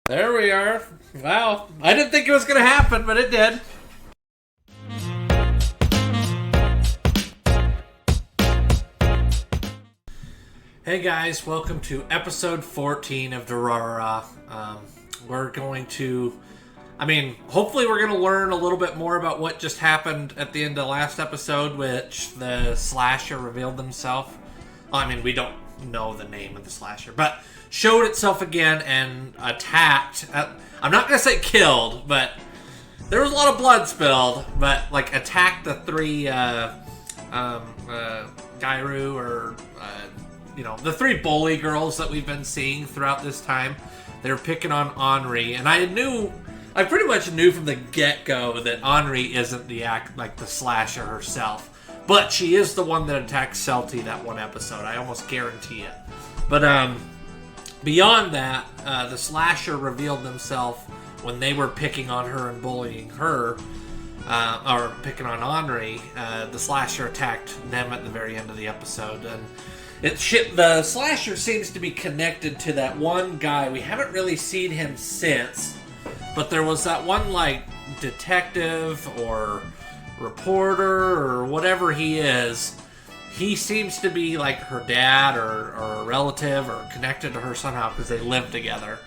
There we are. Wow. I didn't think it was going to happen, but it did. Hey guys, welcome to episode 14 of Durarara. We're going to... hopefully we're going to learn a little bit more about what just happened at the end of the last episode, which the slasher revealed himself. We don't know the name of the slasher, but showed itself again and attacked. I'm not going to say killed, but there was a lot of blood spilled, but attacked the three Gairu or the three bully girls that we've been seeing throughout this time. They were picking on Henri, and I pretty much knew from the get-go that Henri isn't the slasher herself. But she is the one that attacked Celti that one episode. I almost guarantee it. But beyond that, the slasher revealed themselves when they were picking on her and bullying her, or picking on Henri. The slasher attacked them at the very end of the episode, and the slasher seems to be connected to that one guy. We haven't really seen him since, but there was that one detective or reporter or whatever he is. He seems to be her dad or a relative or connected to her somehow because they live together.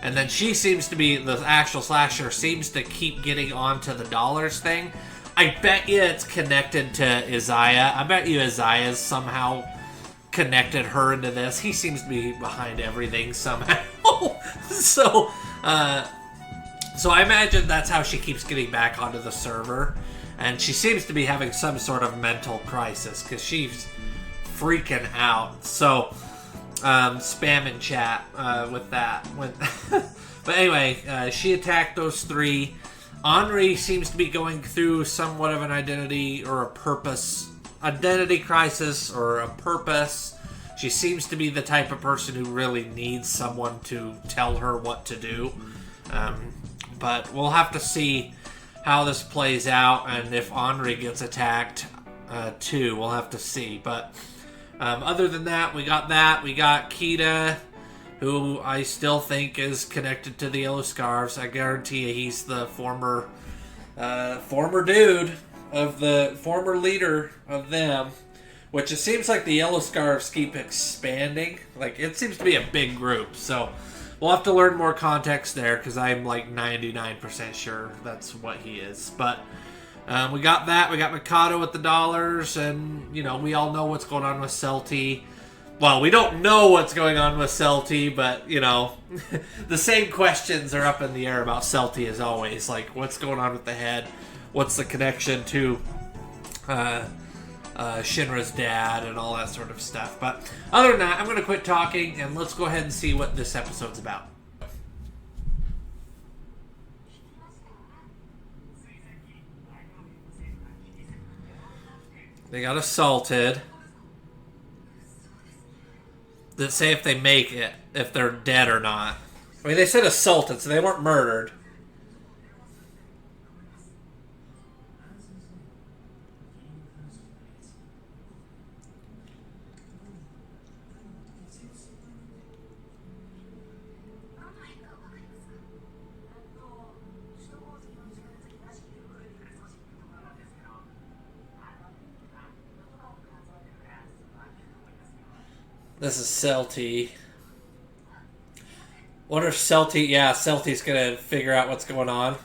And then she seems to be, the actual slasher seems to keep getting onto the dollars thing. I bet you it's connected to Isaiah. I bet you Isaiah's somehow connected her into this. He seems to be behind everything somehow. So I imagine that's how she keeps getting back onto the server. And she seems to be having some sort of mental crisis because she's freaking out. So, spam in chat with that. But anyway, she attacked those three. Henri seems to be going through somewhat of an identity crisis or a purpose. She seems to be the type of person who really needs someone to tell her what to do. But we'll have to see how this plays out, and if Henri gets attacked too, we'll have to see. But other than that, we got Kita, who I still think is connected to the Yellow Scarves. I guarantee you he's the former dude of the former leader of them, which it seems like the Yellow Scarves keep expanding. It seems to be a big group, so we'll have to learn more context there, because I'm 99% sure that's what he is. But we got that. We got Mikado with the dollars, and, we all know what's going on with Celti. Well, we don't know what's going on with Celti, but, the same questions are up in the air about Celti as always. What's going on with the head? What's the connection to Shinra's dad and all that sort of stuff. But other than that, I'm going to quit talking and let's go ahead and see what this episode's about. They got assaulted. Let's say if they make it, if they're dead or not. They said assaulted, so they weren't murdered. This is Celti. Wonder if Celti... Yeah, Celti's gonna figure out what's going on.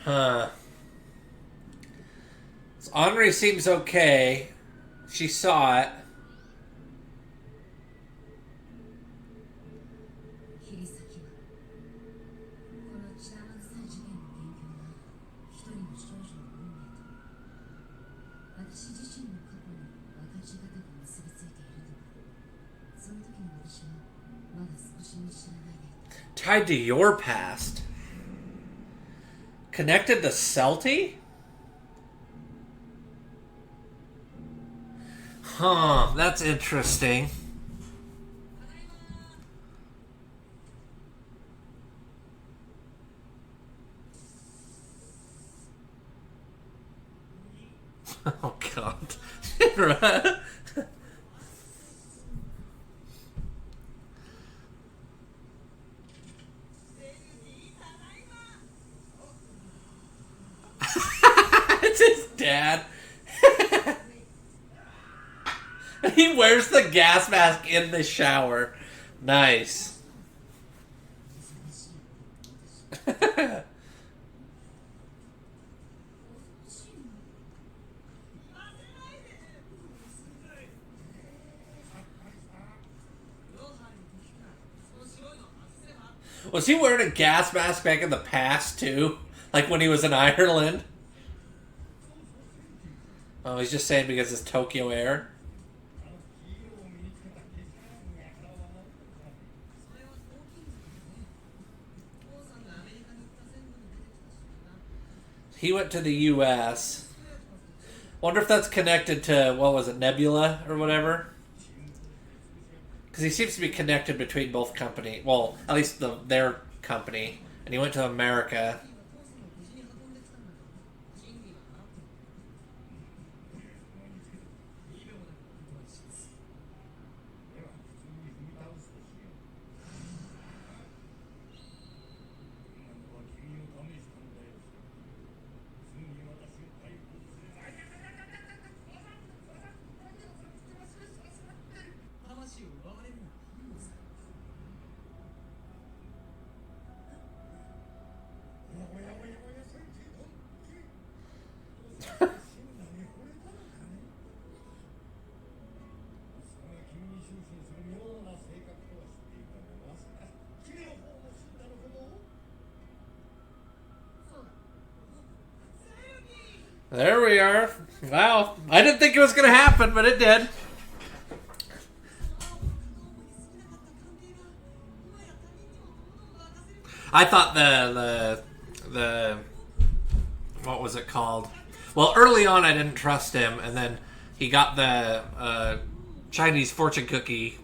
Huh. Henri seems okay. She saw it. Tied to your past. Connected to Celti? Huh, that's interesting. Oh god. Shinra. It's his dad. He wears the gas mask in the shower. Nice. Was he wearing a gas mask back in the past too? Like when he was in Ireland? Oh, he's just saying because it's Tokyo Air. He went to the U.S. Wonder if that's connected to, what was it, Nebula or whatever? Because he seems to be connected between both company. Well, at least their company. And he went to America. There we are. Wow. I didn't think it was going to happen, but it did. I thought the what was it called? Well, early on I didn't trust him, and then he got the Chinese fortune cookie.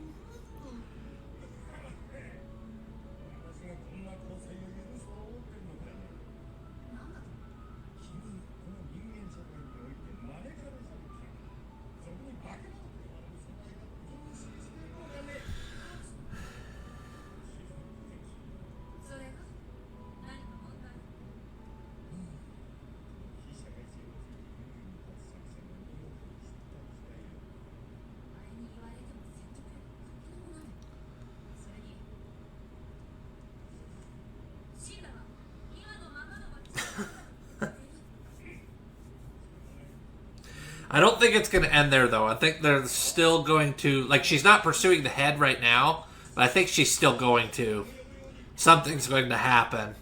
I don't think it's going to end there, though. I think they're still going to... Like, she's not pursuing the head right now, but I think she's still going to. Something's going to happen.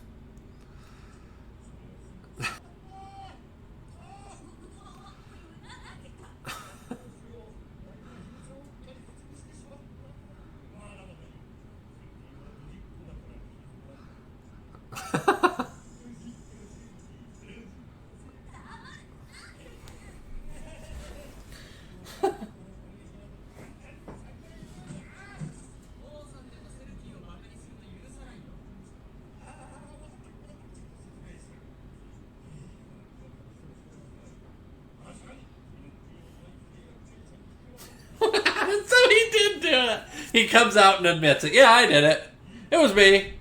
So he did do it. He comes out and admits it. Yeah, I did it. It was me.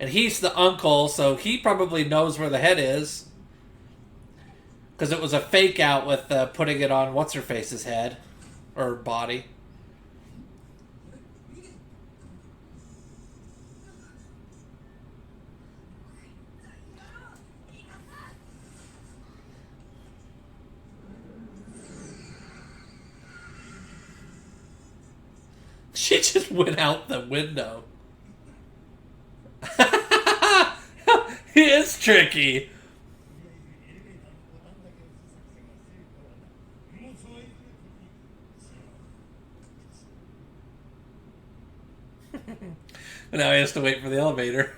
And he's the uncle, so he probably knows where the head is. Because it was a fake out with putting it on what's-her-face's head. Or body. She just went out the window. He is tricky. Now he has to wait for the elevator.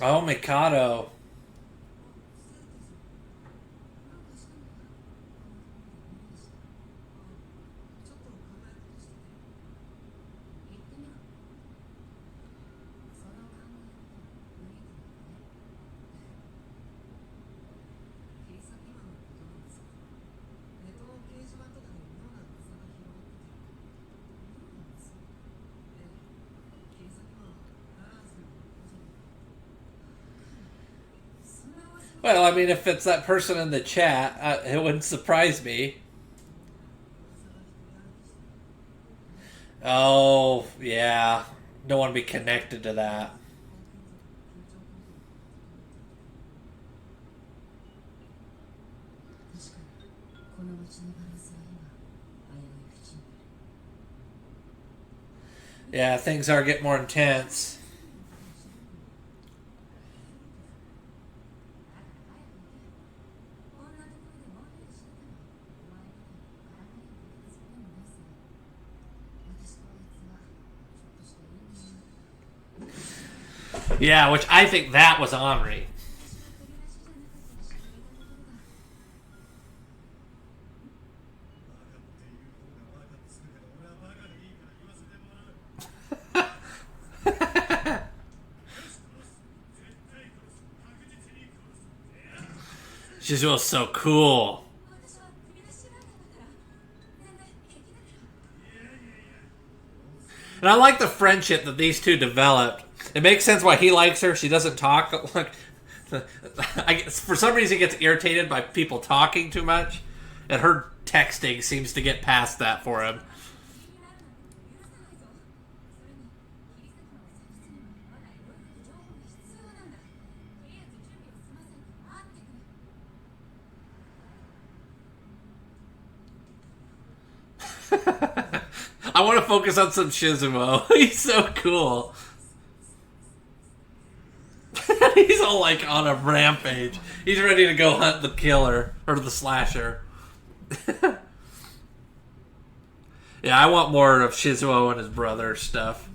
Oh, Mikado. Well, I mean, if it's that person in the chat, it wouldn't surprise me. Oh, yeah. Don't want to be connected to that. Yeah, things are getting more intense. Yeah, which I think that was Henri. She's just so cool. And I like the friendship that these two developed. It makes sense why he likes her. She doesn't talk. Like, for some reason, he gets irritated by people talking too much, and her texting seems to get past that for him. I want to focus on some Shizumo. He's so cool. He's all like on a rampage. He's ready to go hunt the killer or the slasher. Yeah, I want more of Shizuo and his brother stuff.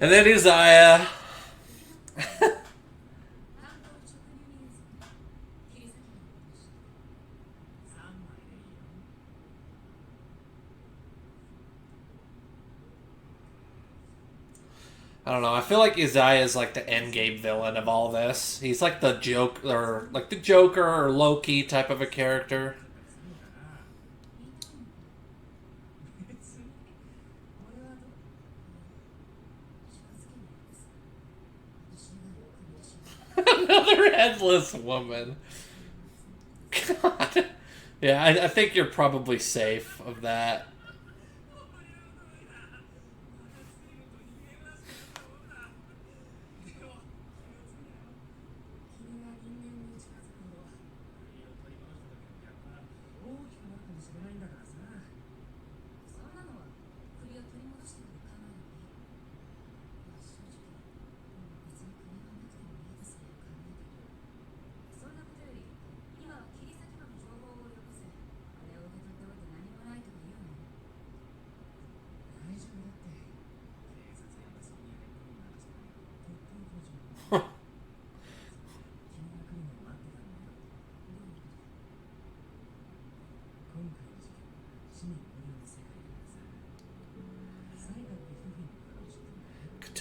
And then Uzaya. I don't know. I feel like Uzaya is like the endgame villain of all this. He's like the Joker or Loki type of a character. Another headless woman. God. Yeah, I think you're probably safe of that.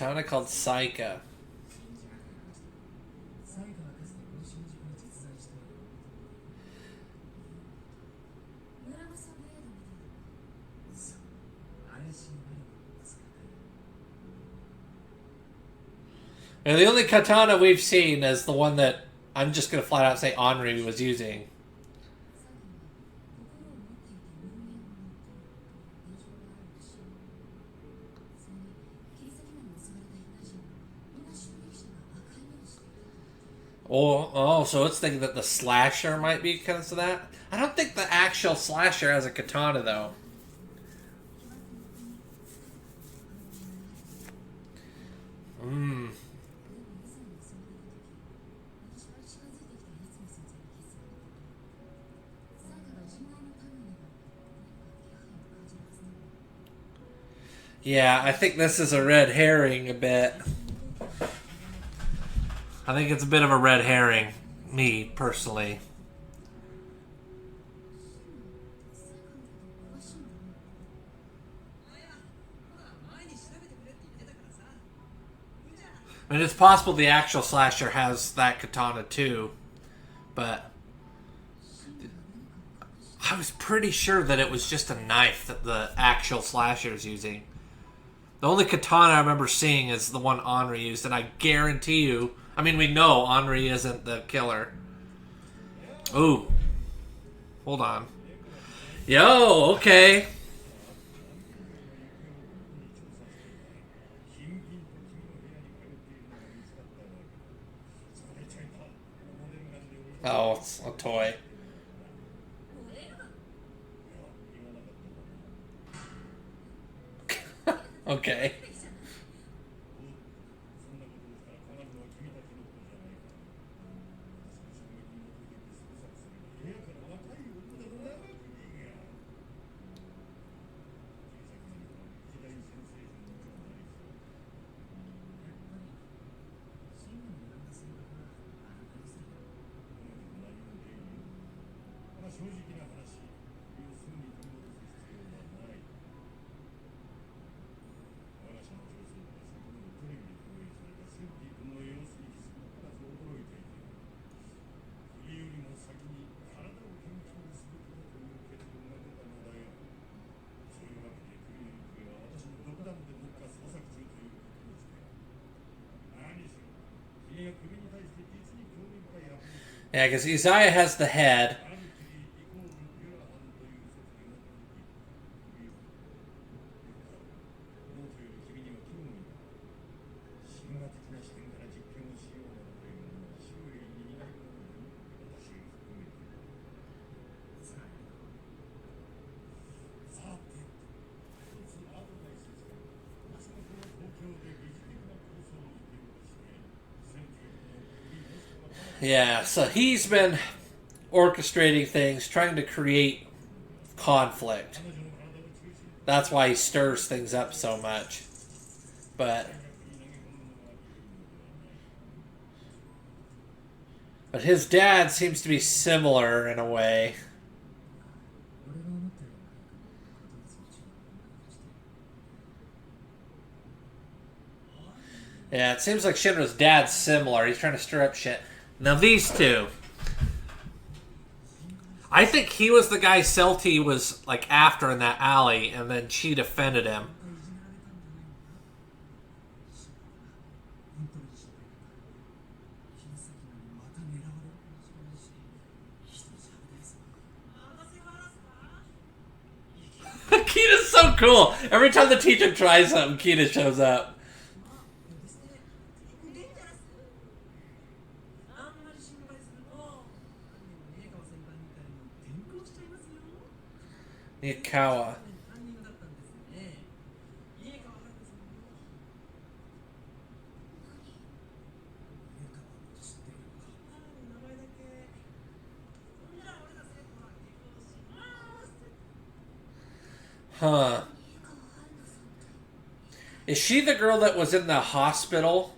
Katana called Saika. And the only katana we've seen is the one that I'm just going to flat out say Henri was using. Oh, so it's thinking that the slasher might be because of that? I don't think the actual slasher has a katana, though. Yeah, I think this is a red herring a bit. I think it's a bit of a red herring, me personally. I mean, it's possible the actual slasher has that katana too, but I was pretty sure that it was just a knife that the actual slasher is using. The only katana I remember seeing is the one Henri used, and I guarantee you, I mean, we know Henri isn't the killer. Ooh, hold on. Yo, okay. Oh, it's a toy. Okay. Yeah, because Uzziah has the head. Yeah, so he's been orchestrating things, trying to create conflict. That's why he stirs things up so much. But his dad seems to be similar in a way. Yeah, it seems like Shinra's dad's similar. He's trying to stir up shit. Now these two. I think he was the guy Celti was like after in that alley, and then she defended him. Kita's so cool. Every time the teacher tries something, Kita shows up. Nikawa. Huh. Is she the girl that was in the hospital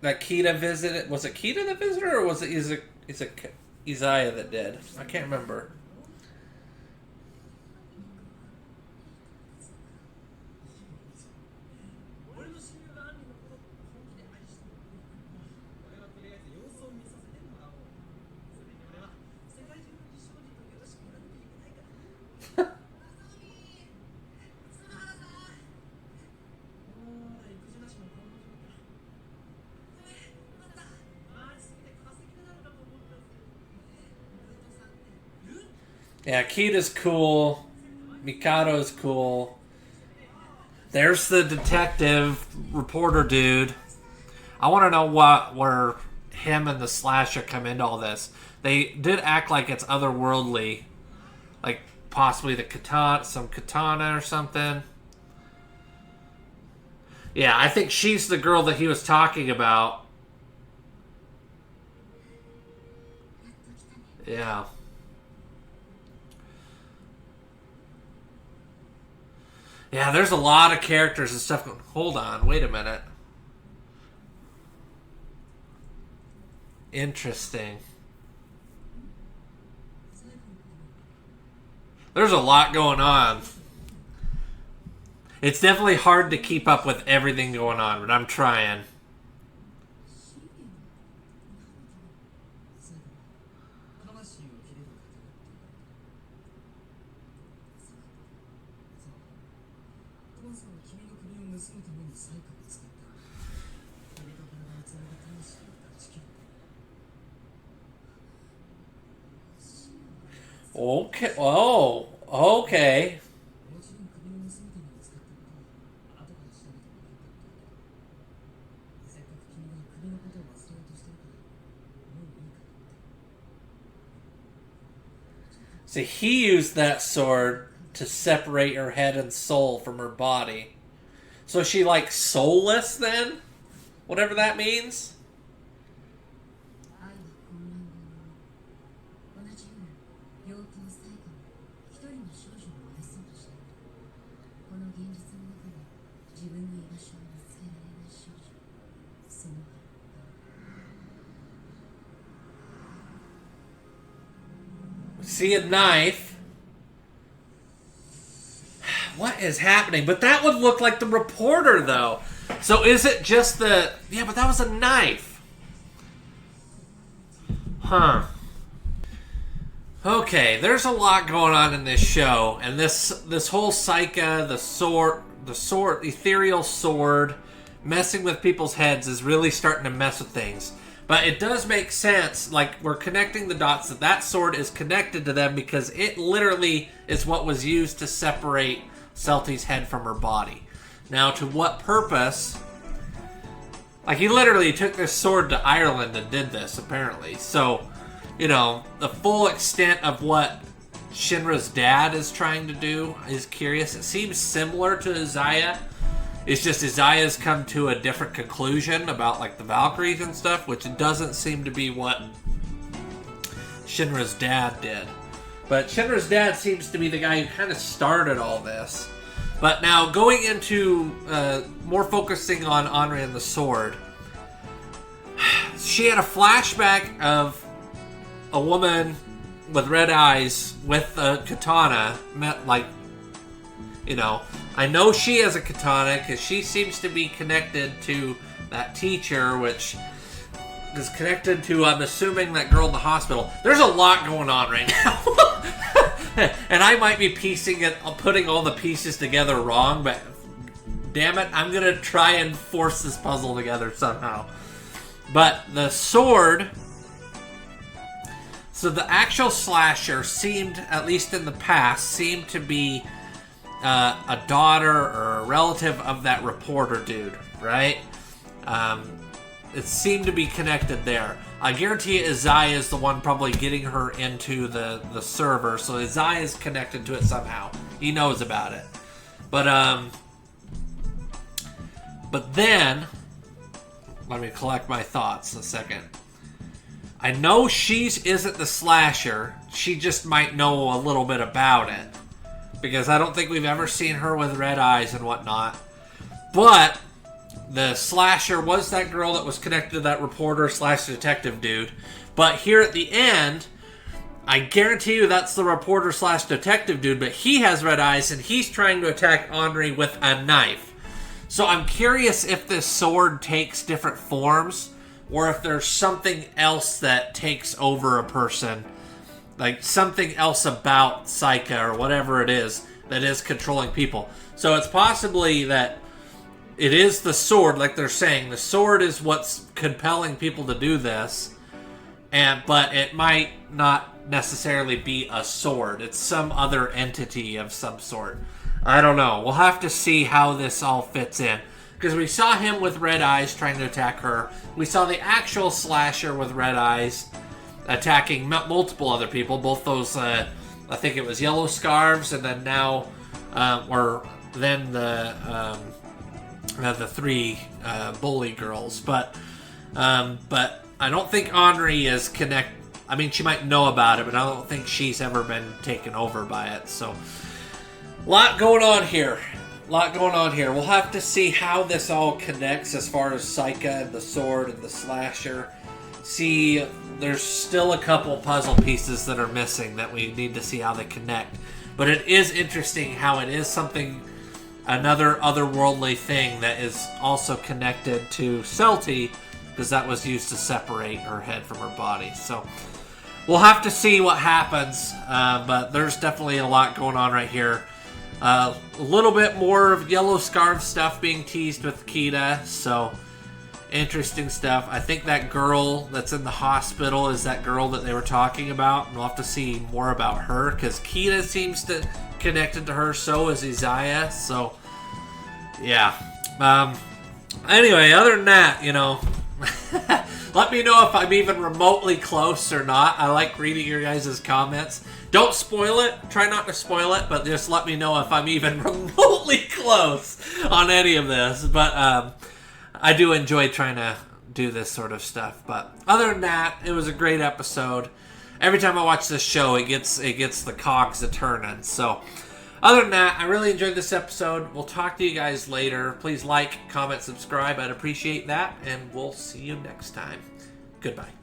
that Kita visited? Was it Kita that visited, or was it Isaiah that did? I can't remember. Yeah, Kita's cool. Mikado's cool. There's the detective reporter dude. I want to know where him and the slasher come into all this. They did act like it's otherworldly, like possibly the katana, some katana or something. Yeah, I think she's the girl that he was talking about. Yeah. Yeah, there's a lot of characters and stuff going... Hold on, wait a minute. Interesting. There's a lot going on. It's definitely hard to keep up with everything going on, but I'm trying. Okay. Oh, okay. So he used that sword to separate her head and soul from her body. So is she like soulless then? Whatever that means? See a knife. What is happening? But that would look like the reporter, though. So is it just the... Yeah, but that was a knife. Huh. Okay, there's a lot going on in this show. And this whole Psycha, the ethereal sword, messing with people's heads is really starting to mess with things. But it does make sense, like, we're connecting the dots that sword is connected to them because it literally is what was used to separate Celti's head from her body. Now, to what purpose? Like, he literally took this sword to Ireland and did this, apparently. So, you know, the full extent of what Shinra's dad is trying to do is curious. It seems similar to Isaiah. It's just Isaiah's come to a different conclusion about, like, the Valkyries and stuff, which doesn't seem to be what Shinra's dad did. But Shinra's dad seems to be the guy who kind of started all this. But now, going into more focusing on Henri and the sword, she had a flashback of a woman with red eyes with a katana, like, you know... I know she has a katana because she seems to be connected to that teacher, which is connected to, I'm assuming, that girl in the hospital. There's a lot going on right now. And I might be putting all the pieces together wrong, but damn it, I'm going to try and force this puzzle together somehow. But the sword... So the actual slasher seemed, at least in the past, seemed to be... a daughter or a relative of that reporter dude, right? It seemed to be connected there. I guarantee you Isaiah is the one probably getting her into the server, so Isaiah is connected to it somehow. He knows about it. But then, let me collect my thoughts a second. I know she isn't the slasher. She just might know a little bit about it. Because I don't think we've ever seen her with red eyes and whatnot. But the slasher was that girl that was connected to that reporter / detective dude. But here at the end, I guarantee you that's the reporter / detective dude. But he has red eyes and he's trying to attack Henri with a knife. So I'm curious if this sword takes different forms. Or if there's something else that takes over a person. Like, something else about Psycha or whatever it is that is controlling people. So it's possibly that it is the sword, like they're saying. The sword is what's compelling people to do this. But it might not necessarily be a sword. It's some other entity of some sort. I don't know. We'll have to see how this all fits in. Because we saw him with red eyes trying to attack her. We saw the actual slasher with red eyes attacking multiple other people, both those, I think it was Yellow Scarves, and then now, the three bully girls. But I don't think Henri is connected. I mean, she might know about it, but I don't think she's ever been taken over by it. So, a lot going on here. A lot going on here. We'll have to see how this all connects as far as Saika and the sword and the slasher. See, there's still a couple puzzle pieces that are missing that we need to see how they connect. But it is interesting how it is something, another otherworldly thing that is also connected to Celti, because that was used to separate her head from her body. So we'll have to see what happens, but there's definitely a lot going on right here. A little bit more of Yellow Scarf stuff being teased with Kita, so interesting stuff. I think that girl that's in the hospital is that girl that they were talking about, and we'll have to see more about her, because Kita seems to connected to her, so is Isaiah, so yeah. Anyway, other than that, you know, let me know if I'm even remotely close or not. I like reading your guys' comments. Don't spoil it. Try not to spoil it, but just let me know if I'm even remotely close on any of this. But I do enjoy trying to do this sort of stuff. But other than that, it was a great episode. Every time I watch this show, it gets the cogs a-turning. So other than that, I really enjoyed this episode. We'll talk to you guys later. Please like, comment, subscribe. I'd appreciate that. And we'll see you next time. Goodbye.